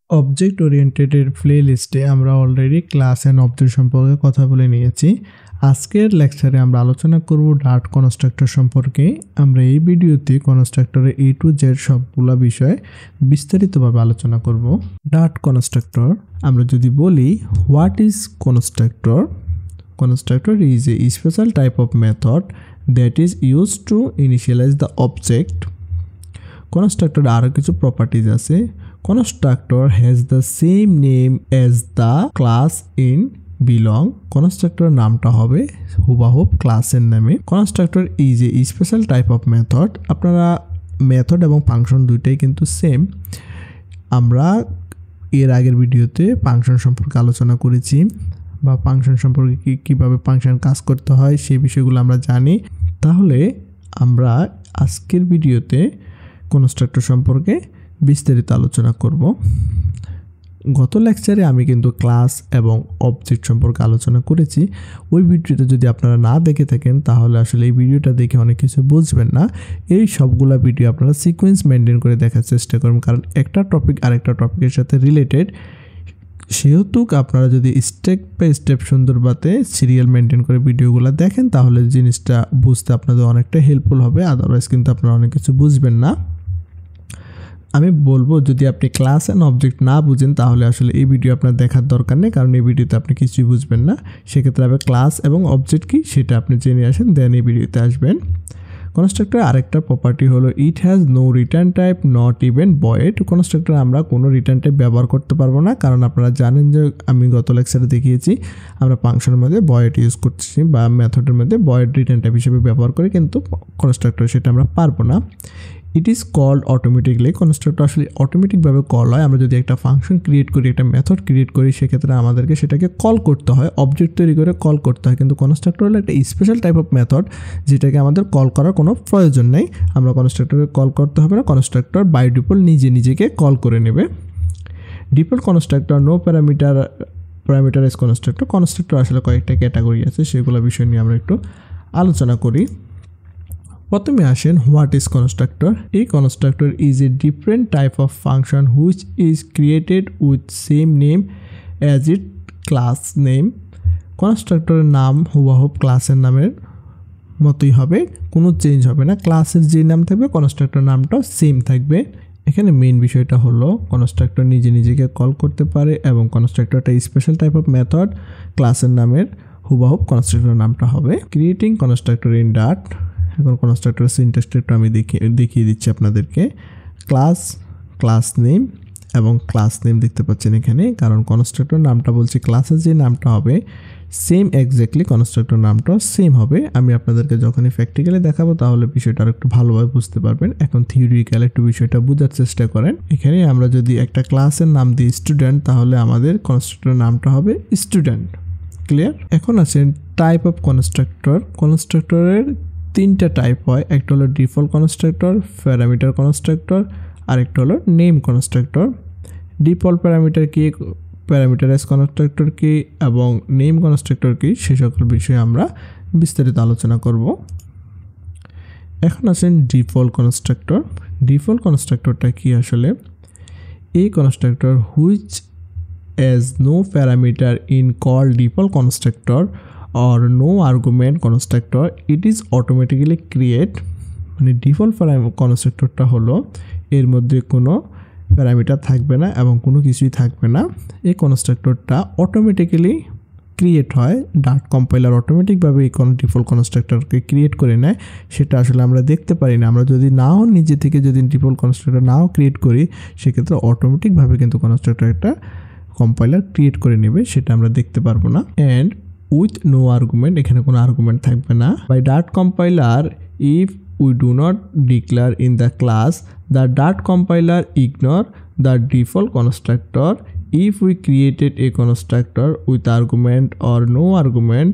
Object ওরিয়েন্টেডের প্লেলিস্টে আমরা already class and object সম্পর্কে কথা বলে নিয়েছি। আজকের লেকচারে আমরা আলোচনা করব ডার্ট কনস্ট্রাক্টর সম্পর্কে। আমরা এই ভিডিওতে কনস্ট্রাক্টরের A to Z সবগুলো বিষয় বিস্তারিতভাবে আলোচনা করব। ডার্ট কনস্ট্রাক্টর আমরা যদি বলি what is constructor, constructor is a special type of method that is use to initialise the object. কনস্ট্রাক্টরের আরও কিছু প্রপার্টিজ আছে। Constructor has the same name as the class in belong. Constructor নামটা হবে হুবাহুব ক্লাসের নামে। Constructor is a special type of method. আপনারা method এবং ফাংশন দুইটাই কিন্তু সেম। আমরা এর আগের ভিডিওতে ফাংশন সম্পর্কে আলোচনা করেছি, বা ফাংশন সম্পর্কে কীভাবে ফাংশন কাজ করতে হয় সেই বিষয়গুলো আমরা জানি। তাহলে আমরা আজকের ভিডিওতে কনস্ট্রাক্টর সম্পর্কে বিস্তারিত আলোচনা করব। গত লেকচারে আমি কিন্তু ক্লাস এবং অবজেক্ট সম্পর্কে আলোচনা করেছি। ওই ভিডিওটা যদি আপনারা না দেখে থাকেন তাহলে আসলে এই ভিডিওটা দেখে অনেক কিছু বুঝবেন না। এই সবগুলা ভিডিও আপনারা সিকোয়েন্স মেনটেন করে দেখার চেষ্টা করুন, কারণ একটা টপিক আরেকটা টপিকের সাথে রিলেটেড। সেহেতু আপনারা যদি স্টেপ বাই স্টেপ সুন্দরভাবে সিরিয়াল মেনটেন করে ভিডিওগুলো দেখেন তাহলে জিনিসটা বুঝতে আপনাদের অনেকটা হেল্পফুল হবে। আদারওয়াইজ কিন্তু আপনারা অনেক কিছু বুঝবেন না। আমি বলবো যদি আপনি ক্লাস অ্যান্ড অবজেক্ট না বুঝেন তাহলে আসলে এই ভিডিও আপনার দেখার দরকার নেই, কারণ এই ভিডিওতে আপনি কিছুই বুঝবেন না। সেক্ষেত্রে আপনি ক্লাস এবং অবজেক্ট কি সেটা আপনি জেনে আসেন, দেন এই ভিডিওতে আসবেন। কনস্ট্রাক্টর আরেকটা প্রপার্টি হলো it has no return type not even void. Constructor আমরা কোনো রিটার্ন টাইপ ব্যবহার করতে পারবো না, কারণ আপনারা জানেন যে আমি গত লেকচারে দেখিয়েছি আমরা ফাংশনের মধ্যে ভয়েড ইউজ করছি বা মেথডের মধ্যে ভয়েড রিটার্ন টাইপ হিসেবে ব্যবহার করি, কিন্তু কনস্ট্রাক্টর সেটা আমরা পারবো না। It is called automatically. Constructor আসলে অটোমেটিকভাবে কল হয়। আমরা যদি একটা ফাংশন ক্রিয়েট করি, একটা মেথড ক্রিয়েট করি, সেক্ষেত্রে আমাদেরকে সেটাকে কল করতে হয়, অবজেক্ট তৈরি করে কল করতে হয়। কিন্তু কনস্ট্রাক্টর হলো একটা স্পেশাল টাইপ অফ মেথড যেটাকে আমাদের কল করার কোনো প্রয়োজন নেই। আমরা কনস্ট্রাক্টরকে কল করতে হবে না, কনস্ট্রাক্টর বাই ডিফল্ট নিজেকে কল করে নেবে। Default constructor no parameterise constructor. Constructor আসলে কয়েকটা ক্যাটাগরি আছে, সেগুলো বিষয় নিয়ে আমরা একটু আলোচনা করি। প্রথমে আসেন হোয়াট ইজ কনস্ট্রাক্টর। এই constructor is a different type of function which is created with same name as it class name. কনস্ট্রাক্টরের নাম হুবাহুব ক্লাসের নামের মতোই হবে, কোনো চেঞ্জ হবে না। ক্লাসের যে নাম থাকবে কনস্ট্রাক্টর নামটাও সেম থাকবে। এখানে মেইন বিষয়টা হলো কনস্ট্রাক্টর নিজেকে কল করতে পারে এবং কনস্ট্রাক্টরটা স্পেশাল টাইপ অফ মেথড, ক্লাসের নামের হুবাহুব কনস্ট্রাক্টর নামটা হবে। Creating constructor in Dart. এখন কনস্ট্রাক্টর সিনট্যাক্সটা একটু আমি দেখিয়ে দিচ্ছি আপনাদেরকে। ক্লাস নেম এবং ক্লাস নেম দেখতে পাচ্ছেন এখানে, কারণ কনস্ট্রাক্টর নামটা বলছি ক্লাসের যে নামটা হবে সেম এক্স্যাক্টলি কনস্ট্রাক্টর নামটাও সেম হবে। আমি আপনাদেরকে যখনই প্র্যাকটিক্যালি দেখাবো তাহলে বিষয়টা আর একটু ভালোভাবে বুঝতে পারবেন। এখন থিওরিক্যাল একটু বিষয়টা বোঝার চেষ্টা করেন। এখানে আমরা যদি একটা ক্লাসের নাম দিই স্টুডেন্ট, তাহলে আমাদের কনস্ট্রাক্টর নামটা হবে স্টুডেন্ট। ক্লিয়ার? এখন আছেন টাইপ অফ কনস্ট্রাক্টর। কনস্ট্রাক্টরের তিনটা টাইপ হয়, একটা হলো ডিফল্ট কনস্ট্রাক্টর, প্যারামিটার কনস্ট্রাক্টর, আরেকটা হলো নেম কনস্ট্রাক্টর। ডিফল্ট প্যারামিটার কি, প্যারামিটারাইজ কনস্ট্রাক্টর কি এবং নেম কনস্ট্রাক্টর কি, সে সকল বিষয়ে আমরা বিস্তারিত আলোচনা করব। এখন আসেন ডিফল্ট কনস্ট্রাক্টর। ডিফল্ট কনস্ট্রাক্টরটা কি আসলে? এই constructor which has no parameter is called default constructor or no argument constructor, it is automatically create। মানে ডিফল্ট কনস্ট্রাক্টরটা হলো এর মধ্যে কোনো প্যারামিটার থাকবে না এবং কোনো কিছুই থাকবে না। এই কনস্ট্রাক্টরটা অটোমেটিক্যালি ক্রিয়েট হয়। ডার্ট কম্পাইলার অটোমেটিকভাবে এই ডিফল্ট কনস্ট্রাক্টরকে ক্রিয়েট করে নেয়, সেটা আসলে আমরা দেখতে পারি না। আমরা যদি নাও নিজে থেকে যদি ডিফল্ট কনস্ট্রাক্টর নাও ক্রিয়েট করি, সেক্ষেত্রে অটোমেটিকভাবে কিন্তু কনস্ট্রাক্টর একটা কম্পাইলার ক্রিয়েট করে নেবে, সেটা আমরা দেখতে পারবো না। অ্যান্ড উইথ নো আর্গুমেন্ট, এখানে কোনো আর্গুমেন্ট থাকবে না। By Dart compiler if we do not declare in the class the Dart compiler ignore the default constructor if we created a constructor with argument or no argument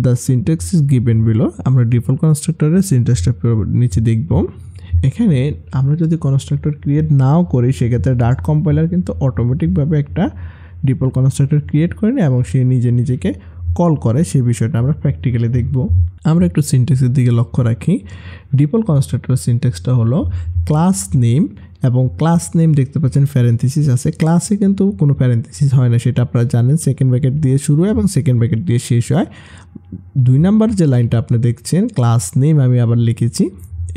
the syntax is given below. আমরা default কনস্ট্রাক্টরের সিনট্যাক্সটা নিচে দেখব। এখানে আমরা যদি constructor create নাও করি, সেক্ষেত্রে ডার্ট কম্পাইলার কিন্তু অটোমেটিকভাবে একটা ডিফল্ট কনস্ট্রাক্টর ক্রিয়েট করে নেয় এবং সে নিজেকে কল করে, সেই বিষয়টা আমরা প্র্যাকটিক্যালি দেখব। আমরা একটু সিনট্যাক্সের দিকে লক্ষ্য রাখি। ডিফল্ট কনস্ট্রাক্টরের সিনট্যাক্সটা হলো ক্লাস নেম এবং ক্লাস নেম দেখতে পাচ্ছেন প্যারেনথেসিস আছে। ক্লাসে কিন্তু কোনো প্যারেনথেসিস হয় না, সেটা আপনারা জানেন। সেকেন্ড ব্র্যাকেট দিয়ে শুরু এবং সেকেন্ড ব্র্যাকেট দিয়ে শেষ হয়। 2 নাম্বার যে লাইনটা আপনি দেখছেন ক্লাস নেম আমি আবার লিখেছি।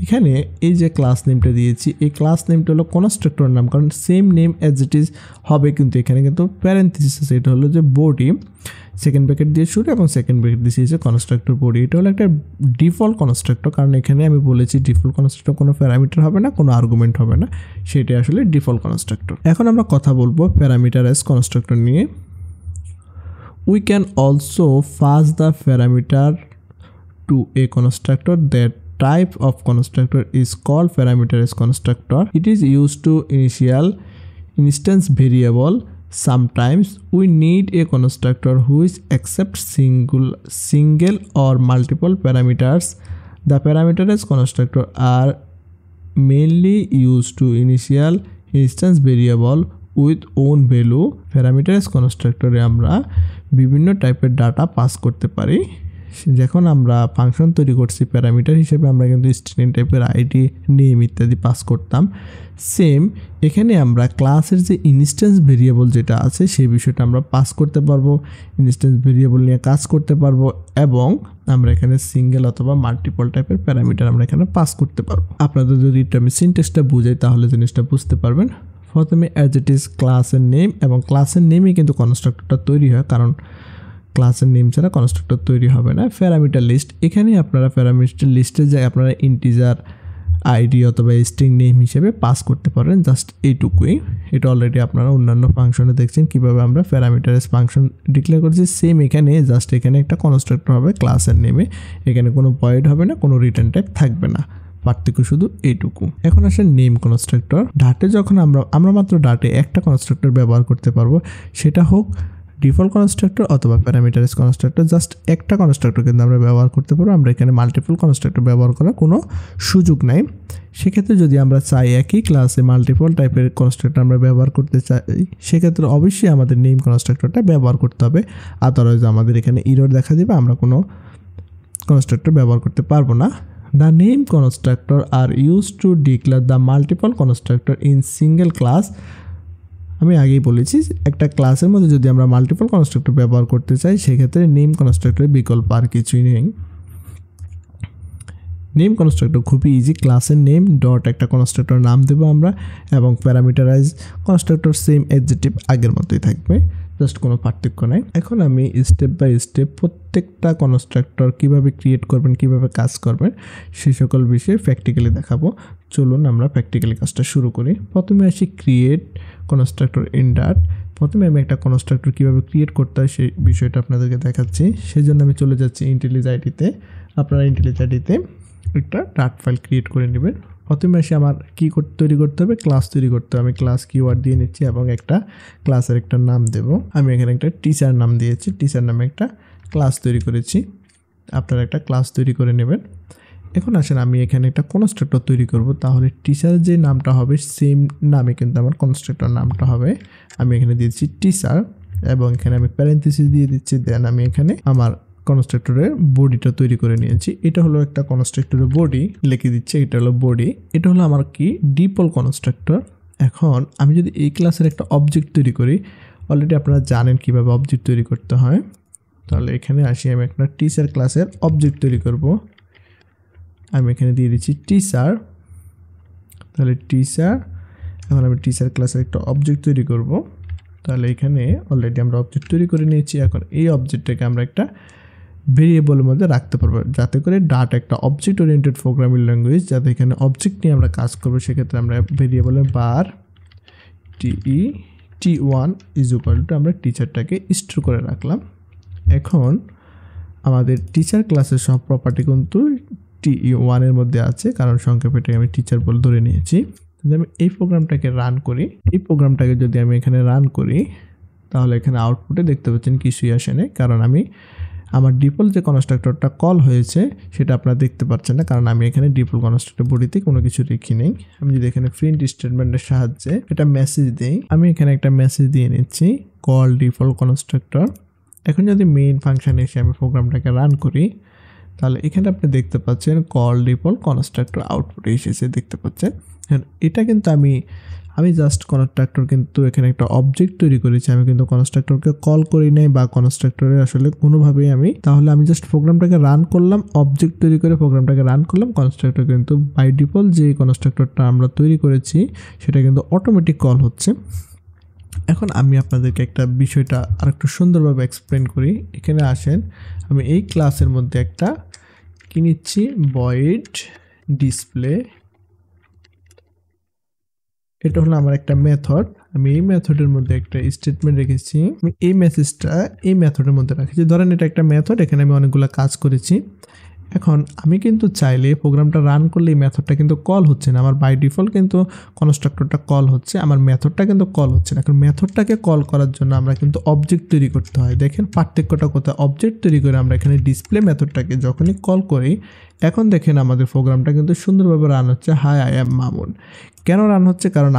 এখানে এই যে ক্লাস নেমটা দিয়েছি, এই ক্লাস নেমটা হলো কনস্ট্রাক্টর নাম, কারণ same name as it is হবে, কিন্তু এখানে কিন্তু প্যারেনথেসিস আছে। এটা হলো যে বডি, সেকেন্ড ব্র্যাকেট দিয়ে শুরু এবং সেকেন্ড ব্র্যাকেট দিয়ে শেষে কনস্ট্রাক্টর বডি। এটা হলো একটা ডিফল্ট কনস্ট্রাক্টর, কারণ এখানে আমি বলেছি ডিফল্ট কনস্ট্রাক্টর কোনো প্যারামিটার হবে না, কোনো আর্গুমেন্ট হবে না, সেটাই আসলে ডিফল্ট কনস্ট্রাক্টর। এখন আমরা কথা বলবো প্যারামিটারাইজ কনস্ট্রাক্টর নিয়ে। We can also pass the parameter to a constructor. That type of constructor is called parameterized constructor. It is used to initial instance variable. Sometimes we need a constructor which accepts single or multiple parameters. The parameterized constructor are mainly used to initial instance variable with own value. Parameterized constructor এ আমরা বিভিন্ন টাইপের data pass করতে পারি। যখন আমরা function তৈরি করছি parameter হিসেবে, আমরা কিন্তু স্ট্রিং টাইপের আইডি নেম ইত্যাদি পাস করতাম। সেম এখানে আমরা ক্লাসের যে ইনস্ট্যান্স ভেরিয়েবল যেটা আছে সেই বিষয়টা আমরা পাস করতে পারবো, ইনস্ট্যান্স ভেরিয়েবল নিয়ে কাজ করতে পারবো, এবং আমরা এখানে সিঙ্গেল অথবা মাল্টিপল টাইপের প্যারামিটার আমরা এখানে পাস করতে পারবো। আপনাদের যদি এটা আমি সিনট্যাক্সটা বুঝাই তাহলে জিনিসটা বুঝতে পারবেন। প্রথমে অ্যাজ ইট ইজ ক্লাসের নেম, এবং ক্লাসের নেমই কিন্তু কনস্ট্রাক্টরটা তৈরি হয়, কারণ ক্লাসের নেম ছাড়া কনস্ট্রাক্টর তৈরি হবে না। প্যারামিটার লিস্ট, এখানে আপনারা প্যারামিটার লিস্টের জায়গায় আপনারা ইন্টিজার আইডি অথবা স্ট্রিং নেম হিসেবে পাস করতে পারেন, জাস্ট এইটুকুই। এটা অলরেডি আপনারা অন্যান্য ফাংশনে দেখছেন কীভাবে আমরা প্যারামিটারাইজ ফাংশন ডিক্লেয়ার করেছি। সেম এখানে জাস্ট এখানে একটা কনস্ট্রাক্টর হবে ক্লাসের নেমে, এখানে কোনো ভয়েড হবে না, কোনো রিটার্ন টাইপ থাকবে না, পার্থক্য শুধু এইটুকু। এখন আসে নেম কনস্ট্রাক্টর। ডাটে যখন আমরা মাত্র ডাটে একটা কনস্ট্রাক্টর ব্যবহার করতে পারবো, সেটা হোক ডিফল্ট কনস্ট্রাক্টর অথবা প্যারামিটারাইজ কনস্ট্রাক্টর, জাস্ট একটা কনস্ট্রাক্টর কিন্তু আমরা ব্যবহার করতে পারবো। আমরা এখানে মাল্টিপল কনস্ট্রাক্টর ব্যবহার করার কোনো সুযোগ নাই। সেক্ষেত্রে যদি আমরা চাই একই ক্লাসে মাল্টিপল টাইপের কনস্ট্রাক্টর আমরা ব্যবহার করতে চাই, সেক্ষেত্রে অবশ্যই আমাদের নেম কনস্ট্রাক্টরটা ব্যবহার করতে হবে, আদারওয়াইজ আমাদের এখানে এরর দেখা দেবে, আমরা কোনো কনস্ট্রাক্টর ব্যবহার করতে পারবো না। The name constructor are used to declare the multiple constructor in single class. আমি আগেই বলেছি একটা ক্লাসের মধ্যে যদি আমরা মাল্টিপল কনস্ট্রাক্টর ব্যবহার করতে চাই, সেক্ষেত্রে নেম কনস্ট্রাক্টরের বিকল্প আর কিছুই নেই। নেম কনস্ট্রাক্টর খুবই ইজি। ক্লাসের নেম ডট একটা কনস্ট্রাক্টর নাম দেবো আমরা, এবং প্যারামিটারাইজ কনস্ট্রাক্টর সেম অ্যাডজেক্টিভ আগের মতোই থাকবে, জাস্ট কোনো পার্থক্য নাই। এখন আমি স্টেপ বাই স্টেপ প্রত্যেকটা কনস্ট্রাক্টর কীভাবে ক্রিয়েট করবেন, কীভাবে কাজ করবেন, সেই সকল বিষয়ে প্র্যাকটিক্যালি দেখাবো। চলুন আমরা প্র্যাকটিক্যালি কাজটা শুরু করি। প্রথমে আসি ক্রিয়েট কনস্ট্রাক্টর ইন ডাট। প্রথমে আমি একটা কনস্ট্রাক্টর কীভাবে ক্রিয়েট করতে হয় সেই বিষয়টা আপনাদেরকে দেখাচ্ছি। সেই জন্য আমি চলে যাচ্ছি ইন্টেলিজ আইডিতে। আপনারা ইন্টেলিজ আইডিতে একটা ডাট ফাইল ক্রিয়েট করে নেবেন। প্রথমে এসে আমার কী তৈরি করতে হবে, ক্লাস তৈরি করতে হবে। আমি ক্লাস কিওয়ার্ড দিয়ে নিচ্ছি এবং একটা ক্লাসের একটা নাম দেব। আমি এখানে একটা টিচার নাম দিয়েছি, টিচার নামে একটা ক্লাস তৈরি করেছি। আপনারা একটা ক্লাস তৈরি করে নেবেন। এখন আসেন আমি এখানে একটা কনস্ট্রাক্টর তৈরি করব, তাহলে টিচার যে নামটা হবে সেম নামে কিন্তু আমার কনস্ট্রাক্টর নামটা হবে। আমি এখানে দিয়েছি টিচার এবং এখানে আমি প্যারেন্থেসিস দিয়ে দিচ্ছি। দেন আমি এখানে আমার কনস্ট্রাক্টরের বডিটা তৈরি করে নিয়েছি। এটা হলো একটা কনস্ট্রাক্টরের বডি, লিখে দিচ্ছে এটা হলো বডি। এটা হলো আমার কি ডিফল্ট কনস্ট্রাক্টর। এখন আমি যদি এই ক্লাসের একটা অবজেক্ট তৈরি করি, অলরেডি আপনারা জানেন কিভাবে অবজেক্ট তৈরি করতে হয়। তাহলে এখানে আসি, আমি একটা টিচার ক্লাসের অবজেক্ট তৈরি করব। আমি এখানে দিয়ে দিচ্ছি টিচার। তাহলে টিচার, এখন আমি টিচার ক্লাসের একটা অবজেক্ট তৈরি করব। তাহলে এখানে অলরেডি আমরা অবজেক্ট তৈরি করে নিয়েছি। এখন এই অবজেক্টটাকে আমরা একটা ভেরিয়েবলের মধ্যে রাখতে পারবো, যাতে করে ডাট একটা অবজেক্ট ওরিয়েন্টেড প্রোগ্রামিং ল্যাঙ্গুয়েজ, যাতে এখানে অবজেক্ট নিয়ে আমরা কাজ করবো। সেক্ষেত্রে আমরা ভেরিয়েবলের বার টি1 ইজ ইকুয়াল টু আমরা টিচারটাকে স্টোর করে রাখলাম। এখন আমাদের টিচার ক্লাসের সব প্রপার্টি কিন্তু টি1 এর মধ্যে আছে, কারণ সংক্ষেপেটাকে আমি টিচার বলে ধরে নিয়েছি। যদি আমি এই প্রোগ্রামটাকে রান করি, এই প্রোগ্রামটাকে যদি আমি এখানে রান করি, তাহলে এখানে আউটপুটে দেখতে পাচ্ছেন কিছুই আসে না, কারণ আমি আমার ডিফল্ট যে কনস্ট্রাক্টরটা কল হয়েছে সেটা আপনারা দেখতে পাচ্ছেন না, কারণ আমি এখানে ডিফল্ট কনস্ট্রাক্টর বডিতে কোনো কিছু লিখি নেই। আমি যদি এখানে প্রিন্ট স্টেটমেন্টের সাহায্যে এটা মেসেজ দিই, আমি এখানে একটা মেসেজ দিয়ে নিচ্ছি কল ডিফল্ট কনস্ট্রাক্টর। এখন যদি মেইন ফাংশনে এসে আমি প্রোগ্রামটাকে রান করি, তাহলে এখানে আপনি দেখতে পাচ্ছেন কল ডিফল্ট কনস্ট্রাক্টর আউটপুটে এসেছে, দেখতে পাচ্ছেন। এটা কিন্তু আমি জাস্ট কনস্ট্রাক্টর কিন্তু এখানে একটা অবজেক্ট তৈরি করেছি, আমি কিন্তু কনস্ট্রাক্টরকে কল করি নাই বা কনস্ট্রাক্টরে আসলে কোনোভাবেই তাহলে আমি জাস্ট প্রোগ্রামটাকে রান করলাম, অবজেক্ট তৈরি করে প্রোগ্রামটাকে রান করলাম, কনস্ট্রাক্টর কিন্তু বাই ডিফল্ট যে কনস্ট্রাক্টরটা আমরা তৈরি করেছি সেটা কিন্তু অটোমেটিক কল হচ্ছে। এখন আমি আপনাদেরকে একটা বিষয়টা আরেকটু সুন্দরভাবে এক্সপ্লেন করি। এখানে আসেন, আমি এই ক্লাসের মধ্যে একটা কি নিচ্ছি, ভয়েড ডিসপ্লে। এটা হলো আমার একটা মেথড, আমি এই মেথডের মধ্যে একটা স্টেটমেন্ট রেখেছি, আমি এই মেসেজটা এই মেথডের মধ্যে রাখছি। ধরেন এটা একটা মেথড, এখানে আমি অনেকগুলো কাজ করেছি। এখন আমি কিন্তু চাইলে প্রোগ্রামটা রান করলে এই মেথডটা কিন্তু কল হচ্ছে না, আমার বাই ডিফল্ট কিন্তু কনস্ট্রাক্টরটা কল হচ্ছে, আমার মেথডটা কিন্তু কল হচ্ছে না। এখন মেথডটাকে কল করার জন্য আমরা কিন্তু অবজেক্ট তৈরি করতে হয়। দেখেন পার্থক্যটা কোথায়, অবজেক্ট তৈরি করে আমরা এখানে ডিসপ্লে মেথডটাকে যখনই কল করি, এখন দেখেন আমাদের প্রোগ্রামটা কিন্তু সুন্দরভাবে রান হচ্ছে, হাই আই এম মামুন। কেন রান হচ্ছে? কারণ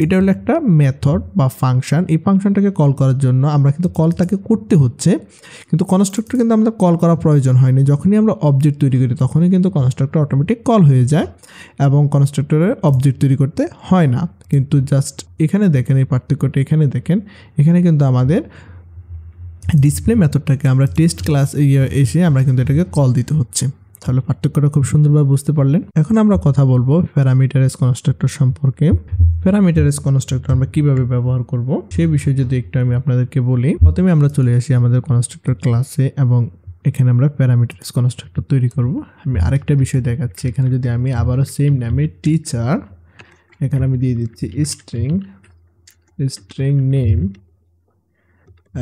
এটা হলো একটা মেথড বা ফাংশন, এই ফাংশনটাকে কল করার জন্য আমরা কিন্তু কলটাকে করতে হচ্ছে, কিন্তু কনস্ট্রাক্টর কিন্তু আমাদের কল করা প্রয়োজন হয়নি। যখনই আমরা অবজেক্ট তৈরি করি তখনই কিন্তু কনস্ট্রাক্টর অটোমেটিক কল হয়ে যায় এবং কনস্ট্রাক্টরের অবজেক্ট তৈরি করতে হয় না। কিন্তু জাস্ট এখানে দেখেন এই পার্থক্যটা, এখানে দেখেন, এখানে কিন্তু আমাদের ডিসপ্লে মেথডটাকে আমরা টেস্ট ক্লাস এসে আমরা কিন্তু এটাকে কল দিতে হচ্ছে। তাহলে পার্থক্যটা খুব সুন্দরভাবে বুঝতে পারলেন। এখন আমরা কথা বলবো প্যারামিটারাইজ কনস্ট্রাক্টর সম্পর্কে। প্যারামিটারাইজ কনস্ট্রাক্টর আমরা কিভাবে ব্যবহার করব সেই বিষয়ে যদি একটু আমি আপনাদেরকে বলি। প্রথমে আমরা চলে আসি আমাদের কনস্ট্রাক্টর ক্লাসে এবং এখানে আমরা প্যারামিটারাইজ কনস্ট্রাক্টর তৈরি করব। আমি আরেকটা বিষয় দেখাচ্ছি, এখানে যদি আমি আবারও সেম নামে টিচার, এখানে আমি দিয়ে দিচ্ছি স্ট্রিং নেম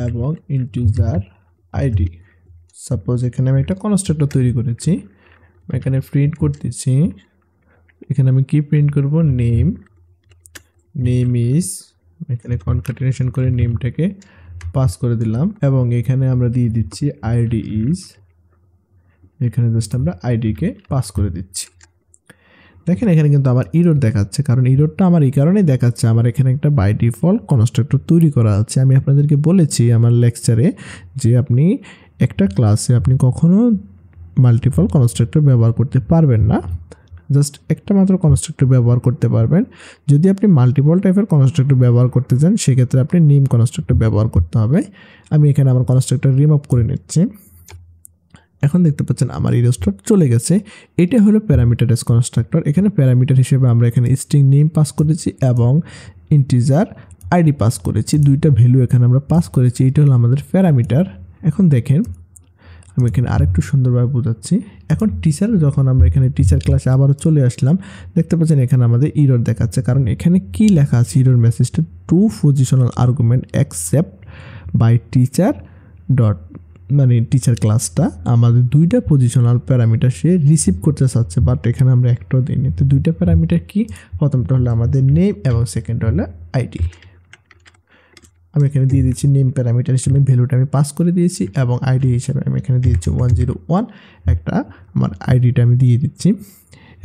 এবং ইন্টিজার আইডি। সাপোজ এখানে আমি একটা কনস্ট্রাক্টর তৈরি করেছি, এখানে প্রিন্ট করতেছি, এখানে আমি কি প্রিন্ট করব, নেম ইজ, এখানে কনক্যাটিনেশন করে নেমটাকে পাস করে দিলাম এবং এখানে আমরা দিয়ে দিচ্ছি আইডি ইজ, এখানে জাস্ট আমরা আইডিকে পাস করে দিচ্ছি। দেখেন এখানে কিন্তু আমার ইরর দেখাচ্ছে, কারণ ইররটা আমার এই কারণেই দেখাচ্ছে, আমার এখানে একটা বাই ডিফল্ট কনস্ট্রাক্টর তৈরি করা আছে। আমি আপনাদেরকে বলেছি আমার লেকচারে যে আপনি একটা ক্লাসে আপনি কখনো মাল্টিপল কনস্ট্রাক্টর ব্যবহার করতে পারবেন না, জাস্ট একটা মাত্র কনস্ট্রাক্টর ব্যবহার করতে পারবেন। যদি আপনি মাল্টিপল টাইপের কনস্ট্রাক্টর ব্যবহার করতে চান সেক্ষেত্রে আপনি নেম কনস্ট্রাক্টর ব্যবহার করতে হবে। আমি এখানে আমার কনস্ট্রাক্টর রিমুভ করে নিচ্ছি। এখন দেখতে পাচ্ছেন আমার ইরোস্টার চলে গেছে। এটা হলো প্যারামিটারাইজ কনস্ট্রাক্টর। এখানে প্যারামিটার হিসেবে আমরা এখানে স্ট্রিং নেম পাস করেছি এবং ইন্টিজার আইডি পাস করেছি, দুইটা ভ্যালু এখানে আমরা পাস করেছি। এটা হলো আমাদের প্যারামিটার। এখন দেখেন আমি এখানে আরেকটু সুন্দরভাবে বোঝাচ্ছি। এখন টিচার, যখন আমরা এখানে টিচার ক্লাসে আবারও চলে আসলাম, দেখতে পাচ্ছেন এখানে আমাদের ইরর দেখাচ্ছে, কারণ এখানে কি লেখা আছে ইরর মেসেজটা, two positional argument accept by teacher dot, মানে টিচার ক্লাসটা আমাদের দুইটা পজিশনাল প্যারামিটার সে রিসিভ করতে চাচ্ছে, বাট এখানে আমরা একটাও দিইনি। তো দুইটা প্যারামিটার কি, প্রথমটা হলো আমাদের নেম এবং সেকেন্ডটা হলো আইডি। আমি এখানে দিয়ে দিচ্ছি নেম প্যারামিটার হিসেবে ভ্যালুটা আমি পাস করে দিয়েছি এবং আইডি হিসেবে আমি এখানে দিয়েছি 101, একটা আমার আইডিটা আমি দিয়ে দিচ্ছি।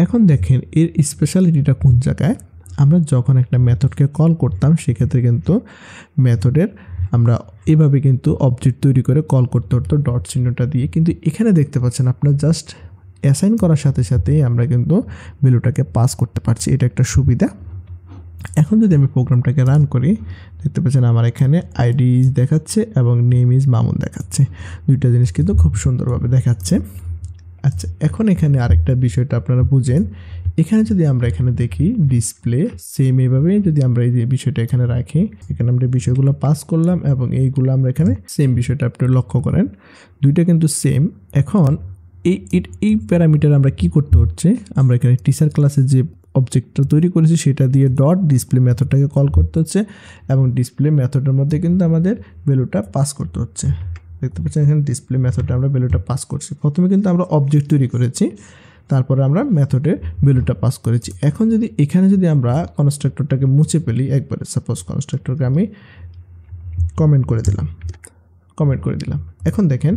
এখন দেখেন এর স্পেশালিটিটা কোন জায়গায়, আমরা যখন একটা মেথডকে কল করতাম সেক্ষেত্রে কিন্তু মেথডের আমরা এভাবে কিন্তু অবজেক্ট তৈরি করে কল করতে হতো ডট চিহ্নটা দিয়ে, কিন্তু এখানে দেখতে পাচ্ছেন আপনার জাস্ট অ্যাসাইন করার সাথে সাথেই আমরা কিন্তু ভ্যালুটাকে পাস করতে পারছি, এটা একটা সুবিধা। এখন যদি আমি প্রোগ্রামটাকে রান করি, দেখতে পাচ্ছেন আমার এখানে আইডি ইজ দেখাচ্ছে এবং নেম ইজ মামুন দেখাচ্ছে, দুইটা জিনিস কিন্তু খুব সুন্দরভাবে দেখাচ্ছে। আচ্ছা, এখন এখানে আরেকটা বিষয়টা আপনারা বুঝেন, এখানে যদি আমরা এখানে দেখি ডিসপ্লে সেম এইভাবে যদি আমরা এই যে বিষয়টা এখানে রাখি, এখানে আমরা বিষয়গুলো পাস করলাম এবং এইগুলো আমরা এখানে সেম বিষয়টা আপনি লক্ষ্য করেন, দুইটা কিন্তু সেম। এখন এই প্যারামিটার আমরা কি করতে হচ্ছে, আমরা এখানে টিচার ক্লাসে যে অবজেক্টটা তৈরি করেছি সেটা দিয়ে ডট ডিসপ্লে মেথডটাকে কল করতে হচ্ছে এবং ডিসপ্লে মেথডের মধ্যে কিন্তু আমাদের ভ্যালুটা পাস করতে হচ্ছে। দেখতে পাচ্ছেন এখানে ডিসপ্লে মেথডে আমরা ভ্যালুটা পাস করছি। প্রথমে কিন্তু আমরা অবজেক্ট তৈরি করেছি, তারপরে আমরা মেথডে ভ্যালুটা পাস করেছি। এখন যদি এখানে যদি আমরা কনস্ট্রাক্টরটাকে মুছে ফেলি একবারে, সাপোজ কনস্ট্রাক্টরকে আমি কমেন্ট করে দিলাম। এখন দেখেন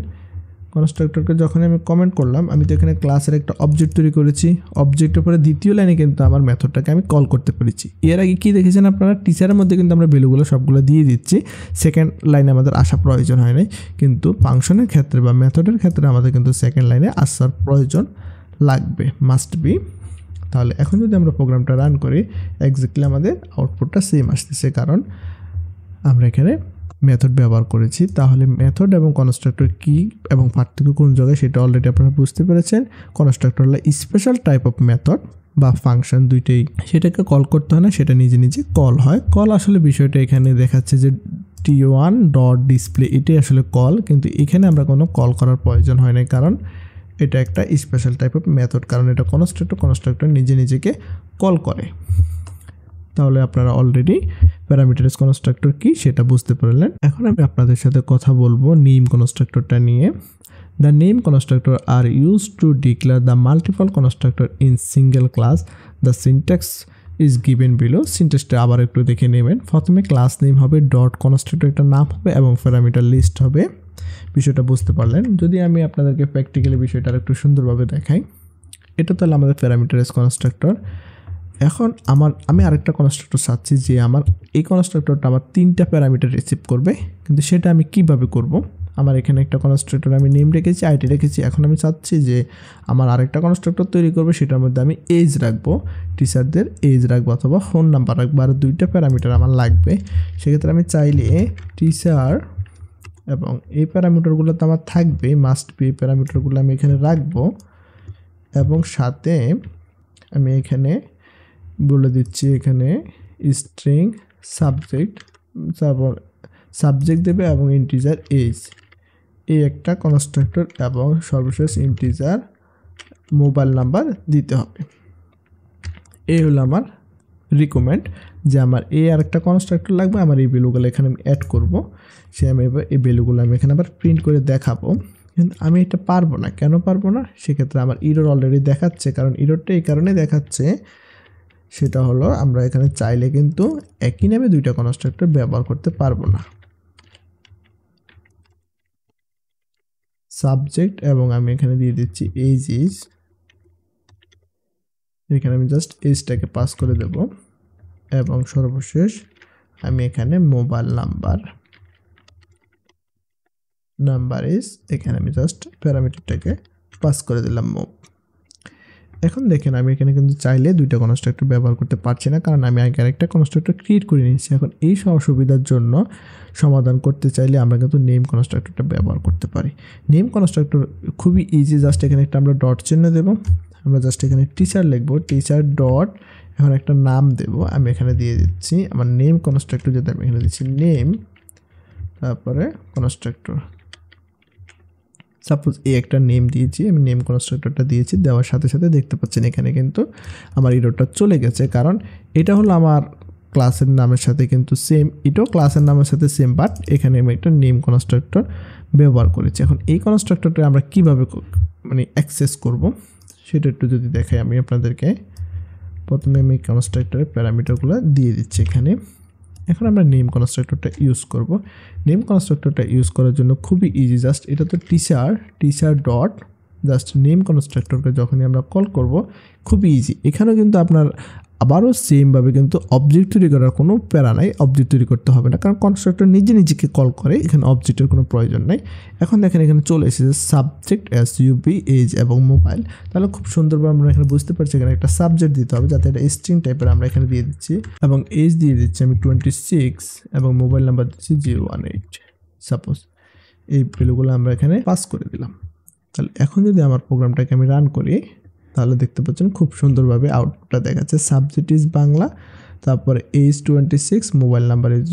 কনস্ট্রাক্টরকে যখন আমি কমেন্ট করলাম, আমি তো এখানে ক্লাসের একটা অবজেক্ট তৈরি করেছি, অবজেক্টের পরে দ্বিতীয় লাইনে কিন্তু আমার মেথডটাকে আমি কল করতে পেরেছি। এর আগে কি দেখেছেন আপনারা, টিচারের মধ্যে কিন্তু আমরা ভ্যালুগুলো সবগুলো দিয়ে দিচ্ছি, সেকেন্ড লাইনে আমাদের আসা প্রয়োজন হয় নাই, কিন্তু ফাংশনের ক্ষেত্রে বা মেথডের ক্ষেত্রে আমাদের কিন্তু সেকেন্ড লাইনে আসার প্রয়োজন লাগবে, মাস্ট বি। তাহলে এখন যদি আমরা প্রোগ্রামটা রান করি এক্স্যাক্টলি আমাদের আউটপুটটা সেম আসতেছে, কারণ আমরা এখানে মেথড ব্যবহার করেছি। তাহলে মেথড এবং কনস্ট্রাক্টর কি এবং পার্থক্য কোন জায়গায় সেটা অলরেডি আপনারা বুঝতে পেরেছেন। কনস্ট্রাক্টর হলো স্পেশাল টাইপ অফ মেথড বা ফাংশন, দুইটাই। সেটাকে কল করতে হয় না, সেটা নিজে নিজে কল হয়। কল আসলে বিষয়টা এখানে দেখাচ্ছে যে t1.display, এটাই আসলে কল, কিন্তু এখানে আমরা কোনো কল করার প্রয়োজন হয় না, কারণ এটা একটা স্পেশাল টাইপ অফ মেথড, কারণ এটা কনস্ট্রাক্টর নিজে নিজেকে কল করে। তাহলে আপনারা অলরেডি প্যারামিটারাইজ কনস্ট্রাক্টর কি সেটা বুঝতে পারলেন। এখন আমি আপনাদের সাথে কথা বলবো নেম কনস্ট্রাক্টরটা নিয়ে। The name constructor are used to declare the multiple constructor in single class. The syntax is given below. সিনট্যাক্সটা আবার একটু দেখে নেবেন। প্রথমে ক্লাস নেম হবে, ডট কনস্ট্রাক্টর একটা নাম হবে এবং প্যারামিটার লিস্ট হবে। বিষয়টা বুঝতে পারলেন। যদি আমি আপনাদেরকে প্র্যাকটিক্যালি বিষয়টা একটু সুন্দরভাবে দেখাই, এটা তাহলে আমাদের প্যারামিটারাইজ কনস্ট্রাক্টর। এখন আমি আরেকটা কনস্ট্রাক্টর চাচ্ছি যে আমার এই কনস্ট্রাক্টরটা আমার 3টা প্যারামিটার রিসিভ করবে, কিন্তু সেটা আমি কিভাবে করব? আমার এখানে একটা কনস্ট্রাক্টর আমি নেম রেখেছি, আইডি রেখেছি। এখন আমি চাচ্ছি যে আমার আরেকটা কনস্ট্রাক্টর তৈরি করবে, সেটার মধ্যে আমি এজ রাখবো, টিচারদের এজ রাখবো অথবা ফোন নাম্বার রাখবো, আর 2টা প্যারামিটার আমার লাগবে। সেক্ষেত্রে আমি চাইলে টিচার এবং এই প্যারামিটারগুলো তো আমার থাকবে, মাস্ট বি, এই প্যারামিটারগুলো আমি এখানে রাখবো এবং সাথে আমি এখানে বলে দিচ্ছি এখানে স্ট্রিং সাবজেক্ট দেবে এবং ইন্টিজার এজ, এই একটা কনস্ট্রাক্টর এবং সর্বশেষ ইন্টিজার মোবাইল নাম্বার দিতে হবে। এই হলো আমার রিকমেন্ড যে আমার এই আরেকটা কনস্ট্রাক্টর লাগবে, আমার এই ভ্যালুগুলো এখানে আমি অ্যাড করব। আমি এই ভ্যালুগুলো আমি এখানে আবার প্রিন্ট করে দেখাবো, কিন্তু আমি এটা পারবো না। কেন পারবো না? সেক্ষেত্রে আমার ইরর অলরেডি দেখাচ্ছে, কারণ ইররটা এই কারণে দেখাচ্ছে, সেটা হলো আমরা এখানে চাইলে কিন্তু একই নামে 2টা কনস্ট্রাক্টর ব্যবহার করতে পারবো না। সাবজেক্ট এবং আমি এখানে দিয়ে দিচ্ছি এজ ইজ, এখানে আমি জাস্ট এজটাকে পাস করে দেব এবং সর্বশেষ আমি এখানে মোবাইল নাম্বার ইজ, এখানে আমি জাস্ট প্যারামিটারটাকে পাস করে দিলাম মোব। এখন দেখেন আমি এখানে কিন্তু চাইলে 2টা কনস্ট্রাক্টর ব্যবহার করতে পারছি না, কারণ আমি আগে আরেকটা কনস্ট্রাক্টর ক্রিয়েট করে নিয়েছি। এখন এই অসুবিধার জন্য সমাধান করতে চাইলে আমরা কিন্তু নেম কনস্ট্রাক্টরটা ব্যবহার করতে পারি। নেম কনস্ট্রাক্টর খুবই ইজি, জাস্ট এখানে একটা আমরা ডট চিহ্ন দেব, আমরা জাস্ট এখানে টিচার লিখবো, টিচার ডট, এখন একটা নাম দেব, আমি এখানে দিয়ে দিচ্ছি আমার নেম কনস্ট্রাক্টর, যেটা আমি এখানে দিচ্ছি নেম, তারপরে কনস্ট্রাক্টর, সাপোজ এই একটা নেম দিয়েছি, আমি নেম কনস্ট্রাক্টরটা দিয়েছি, দেওয়ার সাথে সাথে দেখতে পাচ্ছেন এখানে কিন্তু আমার ইররটা চলে গেছে, কারণ এটা হলো আমার ক্লাসের নামের সাথে কিন্তু সেম, এটাও ক্লাসের নামের সাথে সেম, বাট এখানে আমি একটা নেম কনস্ট্রাক্টর ব্যবহার করেছি। এখন এই কনস্ট্রাক্টরটা আমরা কিভাবে অ্যাক্সেস করব সেটা একটু যদি দেখাই আমি আপনাদেরকে। প্রথমে আমি কনস্ট্রাক্টরের প্যারামিটারগুলো দিয়ে দিচ্ছি এখানে। এখন আমরা নেম কনস্ট্রাক্টরটা ইউজ করব। নেম কনস্ট্রাক্টরটা ইউজ করার জন্য খুবই ইজি, জাস্ট এটা তো টিচার ডট, জাস্ট নেম কনস্ট্রাক্টরকে যখনই আমরা কল করব খুবই ইজি। এখানেও কিন্তু আপনার আবারও সেমভাবে কিন্তু অবজেক্ট তৈরি করার কোনো প্যারা নাই, অবজেক্ট তৈরি করতে হবে না, কারণ কনস্ট্রাক্টর নিজেকে কল করে, এখানে অবজেক্টের কোনো প্রয়োজন নাই। এখন দেখেন এখানে চলে এসেছে সাবজেক্ট SUB এজ এবং মোবাইল, তাহলে খুব সুন্দরভাবে আমরা এখানে বুঝতে পারছি এখানে একটা সাবজেক্ট দিতে হবে, যাতে এটা স্ট্রিং টাইপের আমরা এখানে দিয়ে দিচ্ছি, এবং এজ দিয়ে দিচ্ছি আমি 26 এবং মোবাইল নাম্বার দিচ্ছি 018 সাপোজ। এই ভ্যালুগুলো আমরা এখানে পাস করে দিলাম। তাহলে এখন যদি আমার প্রোগ্রামটাকে আমি রান করি, তাহলে দেখতে পাচ্ছেন খুব সুন্দরভাবে আউটপুটটা দেখাচ্ছে, সাবজেক্ট ইজ বাংলা, তারপরে এজ 26, মোবাইল নাম্বার ইজ,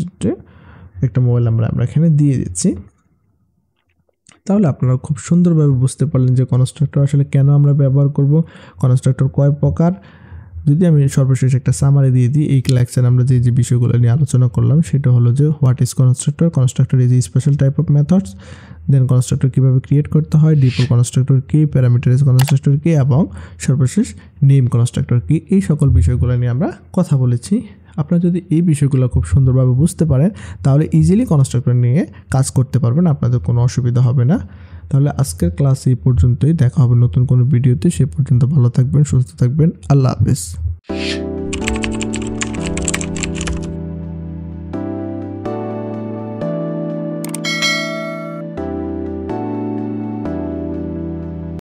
একটা মোবাইল নাম্বার আমরা এখানে দিয়ে দিচ্ছি। তাহলে আপনারা খুব সুন্দরভাবে বুঝতে পারলেন যে কনস্ট্রাক্টর আসলে কেন আমরা ব্যবহার করব, কনস্ট্রাক্টর কয় প্রকার। যদি আমি সর্বশেষ একটা সামারি দিয়ে দিই, এই লেকচারে আমরা যে বিষয়গুলো নিয়ে আলোচনা করলাম সেটা হলো যে what is constructor is a special type of methods, then constructor কীভাবে ক্রিয়েট করতে হয়, ডিফল্ট কনস্ট্রাক্টর কী, প্যারামিটারাইজ কনস্ট্রাক্টর কী এবং সর্বশেষ নেম কনস্ট্রাক্টর কী, এই সকল বিষয়গুলো নিয়ে আমরা কথা বলেছি। আপনারা যদি এই বিষয়গুলো খুব সুন্দরভাবে বুঝতে পারেন তাহলে ইজিলি কনস্ট্রাক্টর নিয়ে কাজ করতে পারবেন, আপনাদের কোনো অসুবিধা হবে না। তাহলে আজকের ক্লাস এই পর্যন্তই, দেখা হবে নতুন কোনো ভিডিওতে। সে পর্যন্ত ভালো থাকবেন, সুস্থ থাকবেন, আল্লাহ হাফেজ।